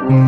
Mga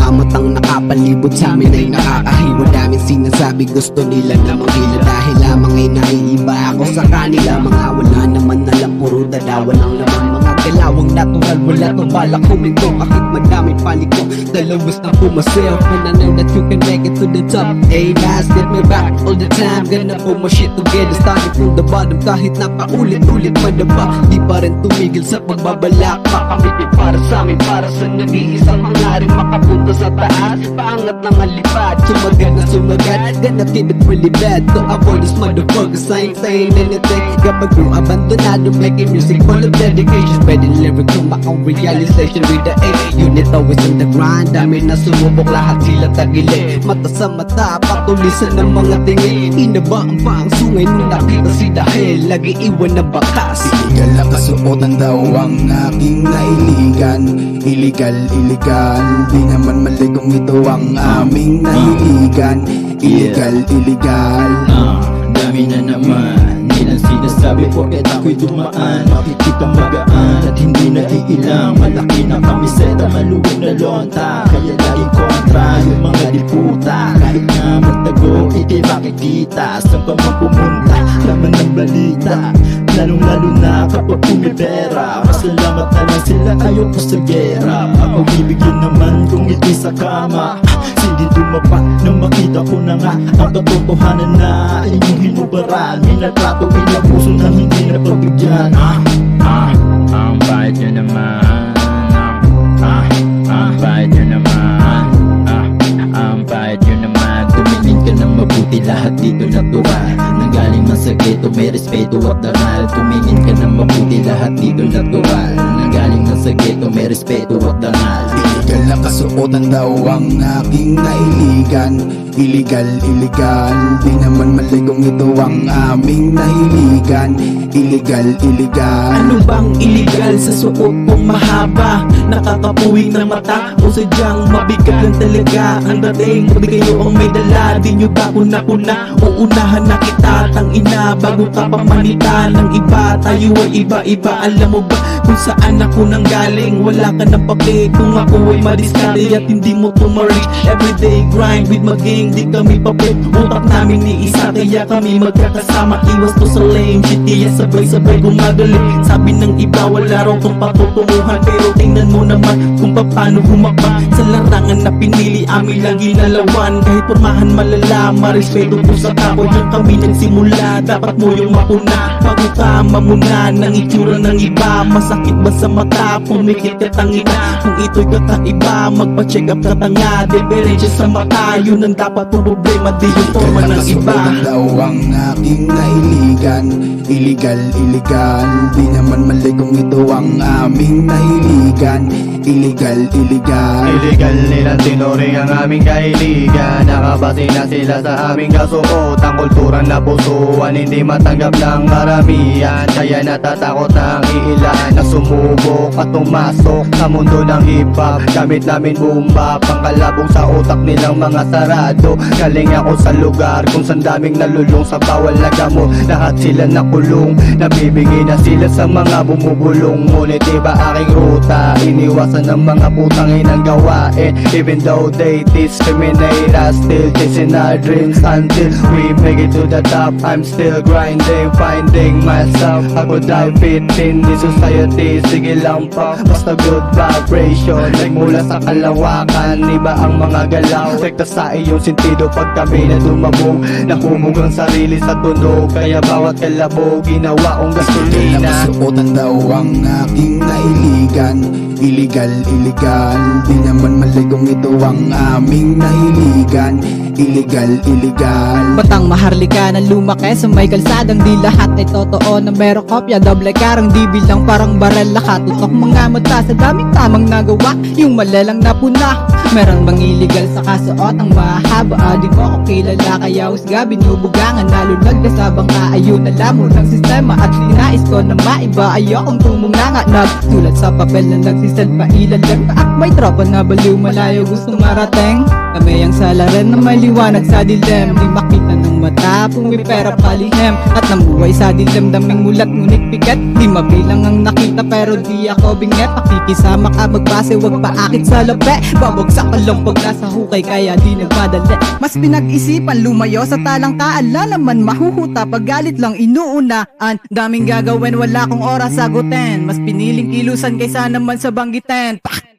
matang nakapalibot sa amin ay nakakahiwa. Daming sinasabi gusto nila na manghila, dahil lamang ay naiiba ako sa kanila. Mga wala naman alam, puro dadawa lang naman. Mga galawang natural, wala to balak kuminto. Kahit madaming paliko, dalawis na po myself. And I know that you can make it to the top. Hey guys, get me back all the time. Gonna put my shit together, starting from the bottom. Kahit na paulit-ulit madaba, di pa rin tumigil sa pagbabalak. Makamit para sa amin, para sa nag-iisang hangaring makapunta sa taas. Paangat ng alipad, sumagat na sumagat. Gonna keep it really bad to avoid this motherfuckers. I ain't saying anything. Kapag yung abandonado, making music full of dedication, spreading lyric to my own realization with the A unit, always on the grind. Dami na sumubok, lahat sila tagili. Mata sa mata, patulisan ng mga tingin. Inabaan pa ang sungay nung nakita si Dahil lagi iwan na bakas. Illegal ang kasuotan daw ang aking nahiligan. Illegal, illegal, di naman mali kung ito ang aming nahiligan. Illegal, illegal. Dami na naman nilang sinasabi, porket ako'y dumaan. Makikita magaan at hindi na iilang. Malaki na kamiseta, maluwag na lonta, kaya laging kontra yung mga diputa. Kahit nga magtago, ikay makikita. Saan pa man pumunta, laman ng balita. Lalong-lalo na kapag pumipera. Masalamat na lang sila, ayoko sa gera. Ako bibigyan naman kung iti sa kama. Sige dumapa nang makita ko na nga ang katotohanan na inyong hinubaran. Minatrato, inabuso na hindi na pagbigyan. Ang bait nyo naman. Ang bait nyo naman. Ang bait nyo naman. Tumingin ka ng mabuti, lahat dito natural. Nanggaling man sa ghetto, may respeto at dangal. Tumingin ka ng mabuti, lahat dito natural. Nanggaling man sa ghetto, may respeto at dangal. Illegal ang kasuotan daw ang aking nahiligan. Illegal, illegal, di naman mali kung ito ang aming nahiligan. Illegal, illegal. Ano bang illegal sa suot kong mahaba? Nakakapuwing ng mata o sadyang mabigat lang talaga ang dating. Pag kayo ang may dala, di nyo ba kuna-kuna? Uunahan na kita, tangina, bago ka pa manita ng iba. Tayo ay iba-iba, alam mo ba kung saan ako nanggaling? Wala ka ng pake kung ako ay madiskarte at hindi mo tumarich. Everyday grind with my gang, di kami papit. Utak namin ni isa, kaya kami magkakasama. Iwas to sa lame shit, kaya sabay-sabay gumagaling. Sabi ng iba, wala raw tong patutunguhan, pero tingnan mo naman kung paano humakbang sa larangan na pinili amin lang ginalawan. Kahit pormahan malala, marespeto po sa kapwa. Diyan kami nagsimula, dapat mo yung mapuna bago ka mamuna ng itsura ng iba. Masakit ba sa mata, pumikit ka tangina? Kung ito'y kakaiba, magpa-check up ka tanga. Diferensya sa mata, yun ang dapat ang problema, di yung forma ng iba. Daw ang aking nahiligan. Illegal, illegal, di naman mali kung ito ang aming nahiligan. Illegal, illegal. Illegal nilang tinuring ang aming kahiligan. Nakabase na sila sa aming kasuot. Ang kulturang napusuan, hindi matanggap ng karamihan. Kaya natatakot ng ilan na sumubok at pumasok sa mundo ng hip-hop. Gamit namin bomba, pangkalabong sa utak nilang mga sarado. Galing ako sa lugar kung saan daming nalulung sa bawal na gamot. Lahat sila nakulong, nabibigay na sila sa mga bumubulong. Ngunit iba aking ruta, iniwasan ng mga putang inang gawain. Even though they discriminate us, still chasing our dreams until we make it to the top. I'm still grinding, finding myself. Ako daw fit in the society. Sige lang pa, basta good vibration. Nagmula sa kalawakan, iba ang mga galaw. Sekta sa iyong sentido pag kami na dumabog. Nahumog ang sarili sa tunog, kaya bawat kalabog ginawa kong gasolina. Nakasuotan daw ang aking nahiligan. Illegal, illegal, di naman mali kung ito ang aming nahiligan. Illegal, illegal. Batang maharlika na lumaki sa may kalsadang di lahat ay totoo na merong kopya. Doble karang di bilang parang barel. Nakatutok mga mata sa daming tamang nagawa, yung malalang napuna. Merong bang illegal sa kasuot ang mahaba? Di mo ko kilala kaya husga binubugangan. Nalulag na sa bangka, ayun alam mo ng sistema. At linais ko naman iba ayokong tumunganga. Nagsulat sa papel na nagsisel pa ilalim. At may tropa na baliw malayo gusto marating. Kami ang salarin na may liwanag sa dilim. Di makita ng mata, pumipera palihim. At namuhay sa dilim, daming mulat ngunit pikat. Di mabilang ang nakita pero di ako binget. Pakikisama ka magbase, wag paakit sa lape. Babagsak ka lang pag nasa hukay kaya di nagpadali. Mas pinag-isipan lumayo sa talangkaan. Lalaman mahuhuta pag galit lang inuunaan. Daming gagawin wala kong oras sagutin. Mas piniling kilusan kaysa naman sa banggitin. Pak!